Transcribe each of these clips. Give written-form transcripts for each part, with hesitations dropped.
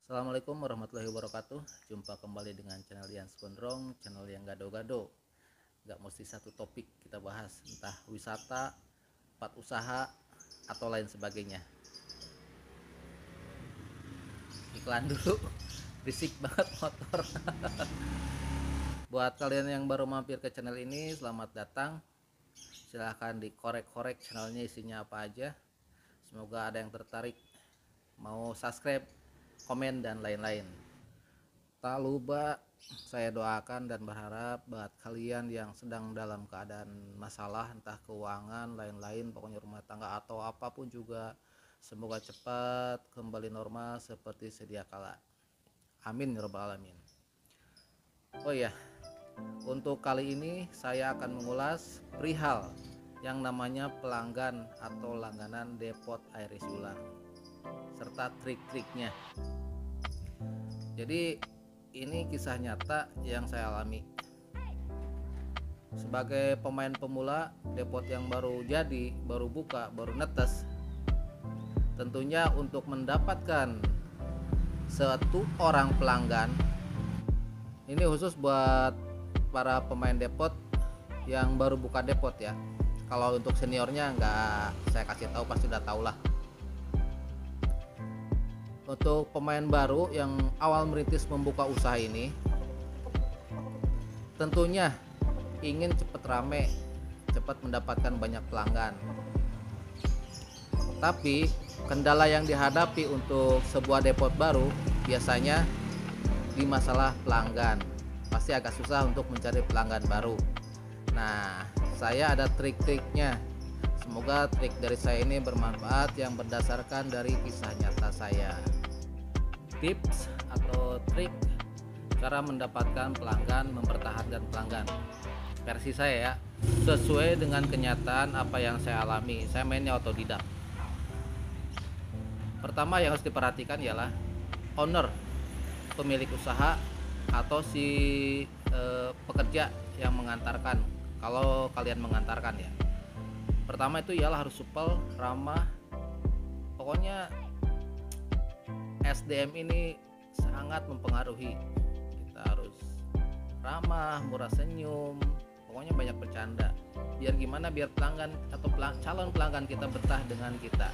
Assalamualaikum warahmatullahi wabarakatuh. Jumpa kembali dengan channel Dian Gondrong, channel yang gado-gado. Gak mesti satu topik kita bahas, entah wisata, tempat usaha, atau lain sebagainya. Iklan dulu, berisik banget motor. Buat kalian yang baru mampir ke channel ini, selamat datang. Silahkan dikorek-korek channelnya isinya apa aja. Semoga ada yang tertarik mau subscribe, komen, dan lain-lain. Tak lupa saya doakan dan berharap buat kalian yang sedang dalam keadaan masalah, entah keuangan, lain-lain, pokoknya rumah tangga atau apapun juga, semoga cepat kembali normal seperti sedia kala. Amin ya rabbal alamin. Oh iya, untuk kali ini saya akan mengulas perihal yang namanya pelanggan atau langganan depot air isi ulang serta trik-triknya. Jadi ini kisah nyata yang saya alami. Sebagai pemain pemula, depot yang baru jadi, baru buka, baru netes, tentunya untuk mendapatkan satu orang pelanggan, ini khusus buat para pemain depot yang baru buka depot ya. Kalau untuk seniornya nggak saya kasih tahu, pasti udah tahu lah. Untuk pemain baru yang awal merintis membuka usaha ini, tentunya ingin cepat rame, cepat mendapatkan banyak pelanggan. Tapi kendala yang dihadapi untuk sebuah depot baru biasanya di masalah pelanggan. Pasti agak susah untuk mencari pelanggan baru. Nah, saya ada trik-triknya. Semoga trik dari saya ini bermanfaat yang berdasarkan dari kisah nyata saya. Tips atau trik cara mendapatkan pelanggan, mempertahankan pelanggan. Versi saya ya, sesuai dengan kenyataan apa yang saya alami. Saya mainnya otodidak. Pertama yang harus diperhatikan ialah owner, pemilik usaha atau si pekerja yang mengantarkan. Kalau kalian mengantarkan ya, pertama itu ialah harus supel, ramah. Pokoknya SDM ini sangat mempengaruhi. Kita harus ramah, murah senyum, pokoknya banyak bercanda. Biar gimana, biar pelanggan atau calon pelanggan kita betah dengan kita.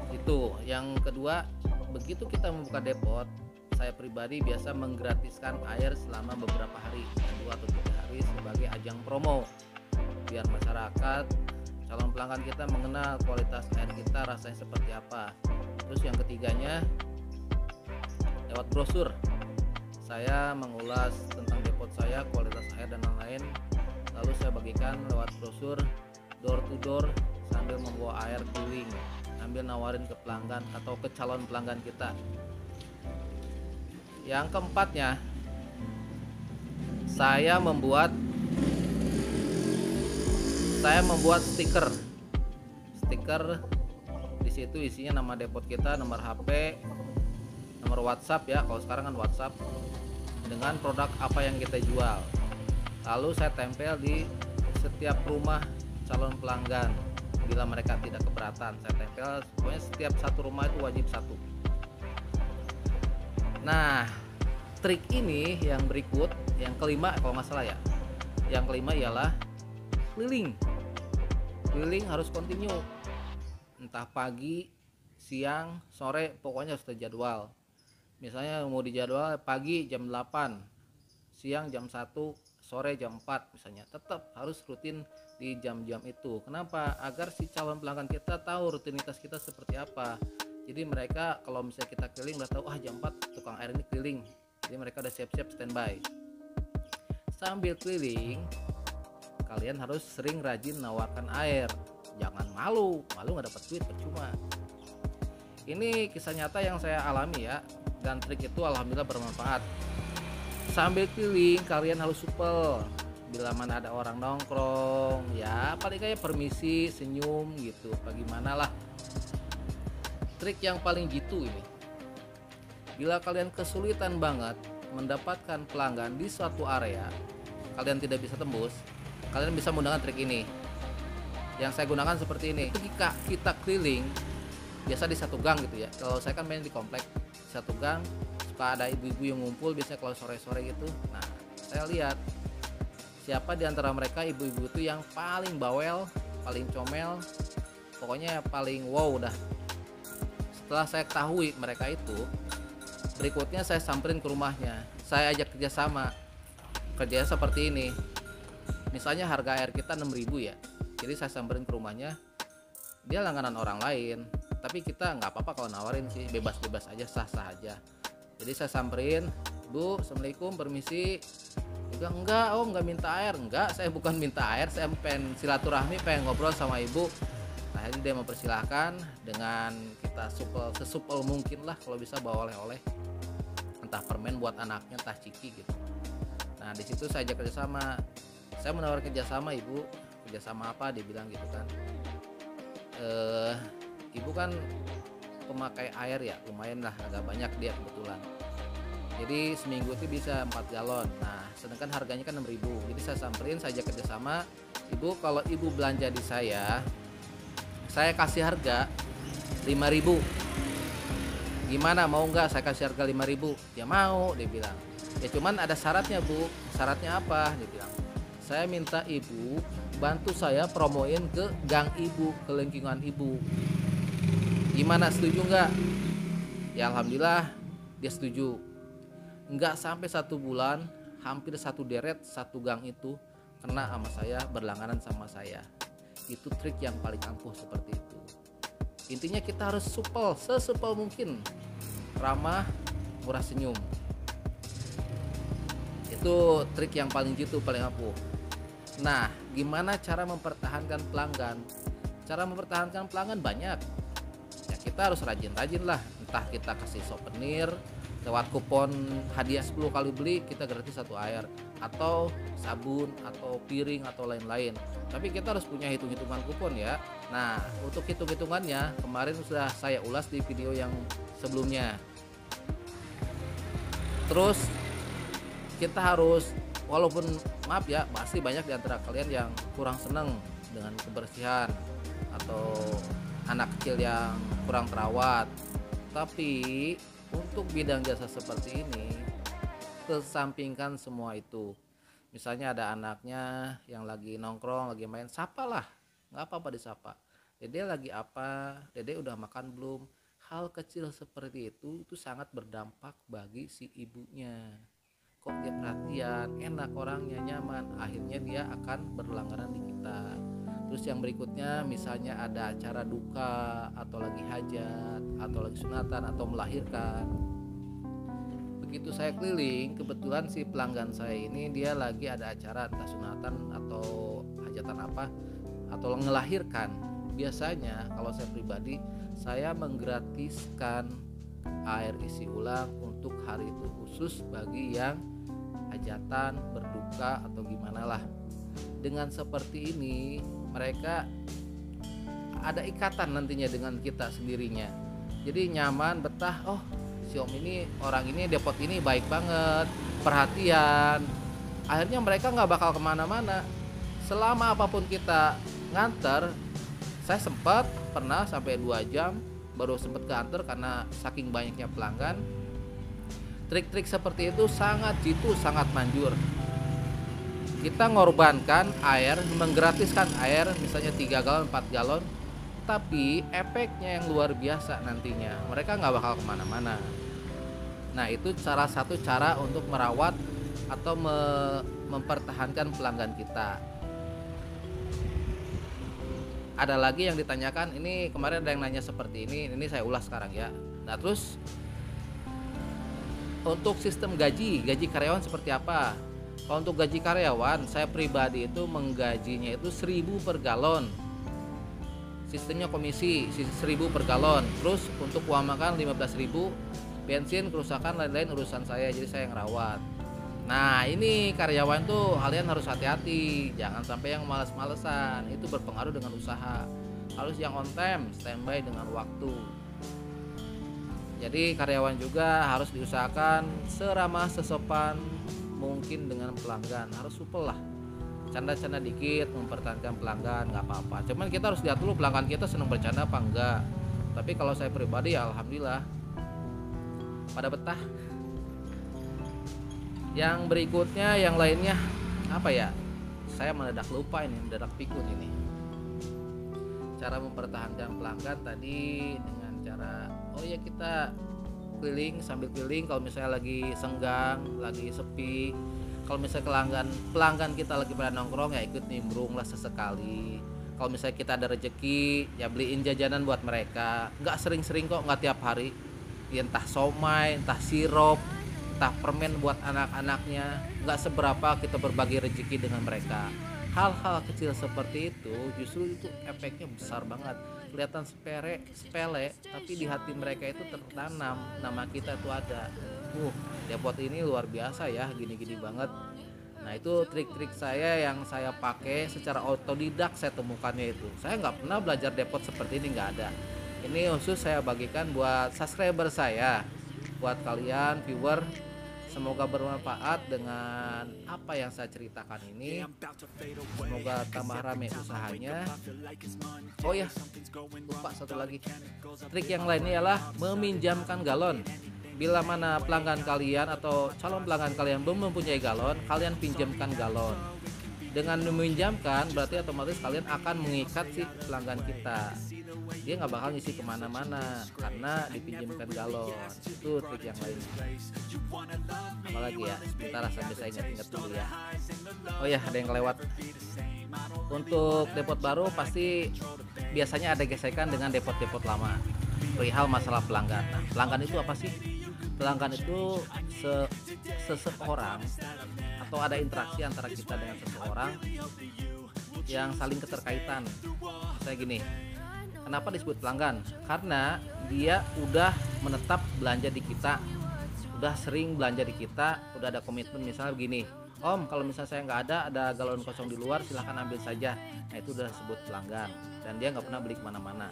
Itu. Yang kedua, begitu kita membuka depot, saya pribadi biasa menggratiskan air selama beberapa hari, 2 atau 3 hari sebagai ajang promo. Biar masyarakat, calon pelanggan kita mengenal kualitas air kita rasanya seperti apa. Terus yang ketiganya, lewat brosur saya mengulas tentang depot saya, kualitas air dan lain-lain. Lalu saya bagikan lewat brosur door to door sambil membawa air keliling, sambil nawarin ke pelanggan atau ke calon pelanggan kita. Yang keempatnya, saya membuat stiker. Di situ isinya nama depot kita, nomor HP, nomor WhatsApp ya, kalau sekarang kan WhatsApp, dengan produk apa yang kita jual. Lalu saya tempel di setiap rumah calon pelanggan. Bila mereka tidak keberatan, saya tempel, pokoknya setiap satu rumah itu wajib satu. Nah, trik ini yang berikut, yang kelima kalau nggak salah ya. Yang kelima ialah keliling. Keliling harus kontinu. Entah pagi, siang, sore, pokoknya harus terjadwal. Misalnya mau dijadwal pagi jam 8, siang jam 1, sore jam 4 misalnya. Tetap harus rutin di jam-jam itu. Kenapa? Agar si calon pelanggan kita tahu rutinitas kita seperti apa. Jadi mereka kalau misalnya kita keliling udah tahu, jam 4 tukang air ini keliling. Jadi mereka udah siap-siap standby. Sambil keliling, kalian harus sering rajin nawarkan air. Jangan malu nggak dapat duit percuma. Ini kisah nyata yang saya alami ya, dan trik itu alhamdulillah bermanfaat. Sambil keliling kalian harus supel. Bila mana ada orang nongkrong, ya paling kayak permisi, senyum gitu, bagaimana lah. Trik yang paling gitu ini. Bila kalian kesulitan banget mendapatkan pelanggan di suatu area, kalian tidak bisa tembus, kalian bisa menggunakan trik ini. Yang saya gunakan seperti ini. Ketika kita keliling, biasa di satu gang gitu ya. Kalau saya kan main di komplek, di satu gang suka ada ibu-ibu yang ngumpul biasanya kalau sore-sore gitu. Nah, saya lihat siapa di antara mereka ibu-ibu itu yang paling bawel, paling comel, pokoknya paling wow dah. Setelah saya ketahui mereka itu, berikutnya saya samperin ke rumahnya, saya ajak kerjasama. Kerjanya seperti ini, misalnya harga air kita 6.000 ya, jadi saya samperin ke rumahnya, dia langganan orang lain, tapi kita nggak apa-apa kalau nawarin sih, bebas-bebas aja, sah-sah aja. Jadi saya samperin, Bu, assalamualaikum, permisi. Dia bilang, enggak, oh nggak minta air. Enggak, saya bukan minta air, saya pengen silaturahmi, pengen ngobrol sama ibu. Nah, ini dia mempersilahkan dengan kita sesupel mungkin lah, kalau bisa bawa oleh-oleh, entah permen buat anaknya, entah ciki gitu. Nah, di situ saya ajak kerjasama, saya menawarkan kerjasama. Ibu, kerjasama apa? Dia bilang gitu kan, ibu kan pemakai air ya, lumayan lah, agak banyak dia kebetulan. Jadi seminggu itu bisa 4 galon. Nah, sedangkan harganya kan 6.000. Jadi saya samperin, saya ajak kerjasama. Ibu, kalau ibu belanja di saya kasih harga 5.000. Gimana, mau nggak saya kasih harga 5.000? Ya mau, dia bilang. Ya cuman ada syaratnya, Bu. Syaratnya apa? Dia bilang, saya minta ibu bantu saya promoin ke gang ibu, ke lingkungan ibu. Gimana, setuju nggak? Ya alhamdulillah dia setuju. Nggak sampai 1 bulan, hampir 1 deret, 1 gang itu kena sama saya, berlangganan sama saya. Itu trik yang paling ampuh seperti itu. Intinya kita harus supel, sesupel mungkin, ramah, murah senyum. Itu trik yang paling jitu, paling ampuh. Nah, gimana cara mempertahankan pelanggan? Cara mempertahankan pelanggan banyak. Ya kita harus rajin-rajin lah. Entah kita kasih souvenir, lewat kupon hadiah 10 kali beli kita gratis 1 air, atau sabun, atau piring, atau lain-lain. Tapi kita harus punya hitung-hitungan kupon ya. Nah, untuk hitung-hitungannya kemarin sudah saya ulas di video yang sebelumnya. Terus kita harus, walaupun maaf ya, masih banyak di antara kalian yang kurang seneng dengan kebersihan atau anak kecil yang kurang terawat. Tapi untuk bidang jasa seperti ini, kesampingkan semua itu. Misalnya ada anaknya yang lagi nongkrong, lagi main, sapalah, nggak apa-apa disapa. Dede lagi apa? Dede udah makan belum? Hal kecil seperti itu sangat berdampak bagi si ibunya. Kok dia perhatian, enak orangnya, nyaman, akhirnya dia akan berlangganan di kita. Terus yang berikutnya, misalnya ada acara duka, atau lagi hajat, atau lagi sunatan, atau melahirkan. Begitu saya keliling, kebetulan si pelanggan saya ini dia lagi ada acara entah sunatan atau hajatan apa, atau ngelahirkan. Biasanya kalau saya pribadi, saya menggratiskan air isi ulang untuk hari itu, khusus bagi yang hajatan, berduka, atau gimana lah. Dengan seperti ini mereka ada ikatan nantinya dengan kita sendirinya, jadi nyaman, betah. Oh, si om ini, orang ini, depot ini baik banget, perhatian. Akhirnya mereka nggak bakal kemana-mana. Selama apapun kita nganter, saya sempat pernah sampai 2 jam baru sempat nganter karena saking banyaknya pelanggan. Trik-trik seperti itu sangat jitu, sangat manjur. Kita ngorbankan air, menggratiskan air, misalnya 3 galon, 4 galon, tapi efeknya yang luar biasa nantinya. Mereka nggak bakal kemana-mana. Nah, itu salah satu cara untuk merawat atau mempertahankan pelanggan kita. Ada lagi yang ditanyakan, ini kemarin ada yang nanya seperti ini saya ulas sekarang ya. Nah, terus untuk sistem gaji karyawan seperti apa? Kalau untuk gaji karyawan, saya pribadi itu menggajinya itu 1.000 per galon. Sistemnya komisi 1.000 per galon. Terus untuk uang makan 15.000, bensin, kerusakan, lain-lain urusan saya, jadi saya yang rawat. Nah, ini karyawan tuh kalian harus hati-hati, jangan sampai yang males-malesan, itu berpengaruh dengan usaha. Harus yang on time, standby dengan waktu. Jadi karyawan juga harus diusahakan seramah sesopan mungkin dengan pelanggan, harus supel lah, canda-canda dikit, mempertahankan pelanggan, nggak apa-apa. Cuman kita harus lihat dulu pelanggan kita senang bercanda apa enggak. Tapi kalau saya pribadi ya alhamdulillah pada betah. Yang berikutnya yang lainnya apa ya, saya mendadak lupa ini, mendadak pikun ini. Cara mempertahankan pelanggan tadi dengan cara kita keliling, sambil keliling kalau misalnya lagi senggang, lagi sepi. Kalau misalnya pelanggan kita lagi pada nongkrong ya ikut nimbrung lah sesekali. Kalau misalnya kita ada rezeki ya beliin jajanan buat mereka. Nggak sering-sering kok, nggak tiap hari ya, entah somai, entah sirup, entah permen buat anak-anaknya. Nggak seberapa kita berbagi rezeki dengan mereka. Hal-hal kecil seperti itu justru itu efeknya besar banget. Kelihatan sepele, tapi di hati mereka itu tertanam nama kita tuh ada. Depot ini luar biasa ya, gini-gini banget. Nah itu trik-trik saya yang saya pakai secara otodidak, saya temukannya itu. Saya nggak pernah belajar depot seperti ini, nggak ada. Ini khusus saya bagikan buat subscriber saya, buat kalian viewer. Semoga bermanfaat dengan apa yang saya ceritakan ini. Semoga tambah rame usahanya. Oh ya, lupa satu lagi. Trik yang lainnya ialah meminjamkan galon. Bila mana pelanggan kalian atau calon pelanggan kalian belum mempunyai galon, kalian pinjamkan galon. Dengan meminjamkan berarti otomatis kalian akan mengikat si pelanggan kita. Dia nggak bakal ngisi kemana-mana karena dipinjamkan galon. Itu trik yang lain. Apalagi ya, sebentar sampai saya ingat-ingat dulu ya. Oh ya, ada yang kelewat. Untuk depot baru pasti biasanya ada gesekan dengan depot-depot lama perihal masalah pelanggan. Nah, pelanggan itu apa sih? Pelanggan itu seseorang atau ada interaksi antara kita dengan seseorang yang saling keterkaitan. Misalnya gini, kenapa disebut pelanggan? Karena dia udah menetap belanja di kita, udah sering belanja di kita, udah ada komitmen. Misalnya begini, Om, kalau misalnya saya nggak ada galon kosong di luar, silahkan ambil saja. Nah itu udah disebut pelanggan, dan dia nggak pernah beli kemana-mana.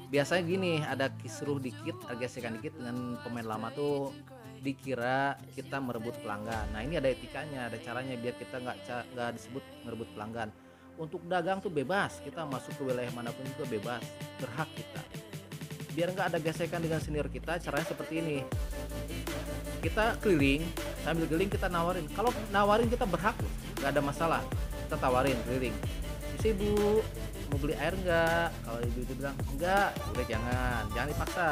Biasanya gini, ada kisruh dikit, ada gesekan dikit dengan pemain lama tuh dikira kita merebut pelanggan. Nah ini ada etikanya, ada caranya biar kita nggak disebut merebut pelanggan. Untuk dagang tuh bebas, kita masuk ke wilayah manapun juga bebas, berhak kita. Biar nggak ada gesekan dengan senior kita, caranya seperti ini. Kita keliling, sambil keliling kita nawarin. Kalau nawarin kita berhak loh, nggak ada masalah. Kita tawarin keliling. Isi Bu, mau beli air nggak? Kalau ibu itu bilang enggak, udah jangan dipaksa.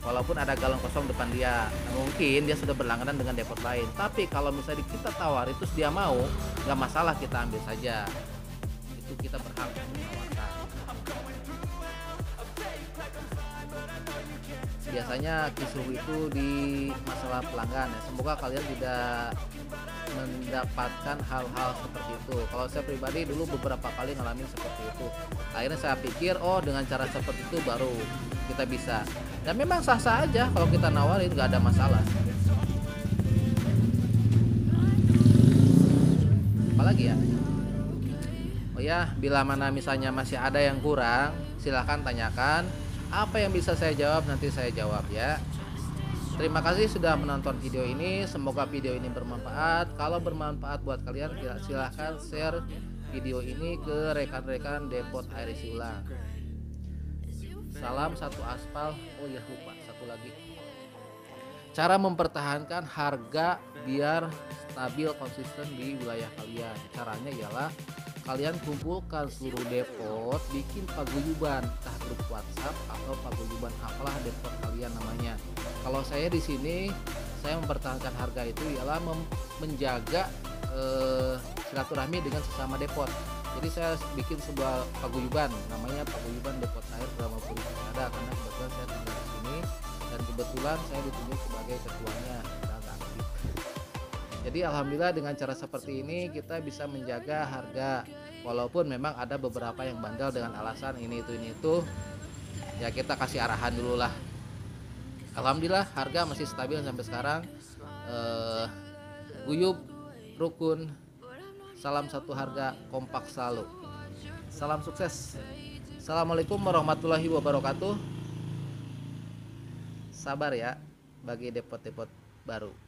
Walaupun ada galon kosong depan dia, mungkin dia sudah berlangganan dengan depot lain. Tapi kalau misalnya kita tawarin terus dia mau, nggak masalah, kita ambil saja. Itu kita berhak menawarkan. Biasanya kisruh itu di masalah pelanggan ya. Semoga kalian tidak mendapatkan hal-hal seperti itu. Kalau saya pribadi dulu beberapa kali ngalamin seperti itu. Akhirnya saya pikir dengan cara seperti itu baru kita bisa. Dan memang sah-sah aja kalau kita nawarin, nggak ada masalah. Apalagi ya? Oh ya, bila mana misalnya masih ada yang kurang, silahkan tanyakan. Apa yang bisa saya jawab nanti saya jawab ya. Terima kasih sudah menonton video ini. Semoga video ini bermanfaat. Kalau bermanfaat buat kalian, silahkan share video ini ke rekan-rekan depot air isi ulang. Salam satu aspal. Oh ya, lupa satu lagi. Cara mempertahankan harga biar stabil konsisten di wilayah kalian. Caranya ialah kalian kumpulkan seluruh depot, bikin paguyuban, entah grup WhatsApp atau paguyuban apalah depot kalian namanya. Kalau saya di sini, saya mempertahankan harga itu ialah menjaga silaturahmi dengan sesama depot. Jadi saya bikin sebuah paguyuban, namanya paguyuban depot air Brahma Puri ada, karena kebetulan saya tinggal di sini dan kebetulan saya ditunjuk sebagai ketuanya. Jadi alhamdulillah dengan cara seperti ini kita bisa menjaga harga, walaupun memang ada beberapa yang bandel dengan alasan ini itu ya, kita kasih arahan dulu lah. Alhamdulillah harga masih stabil sampai sekarang. Guyub, rukun, salam satu harga, kompak selalu. Salam sukses. Assalamualaikum warahmatullahi wabarakatuh. Sabar ya bagi depot-depot baru.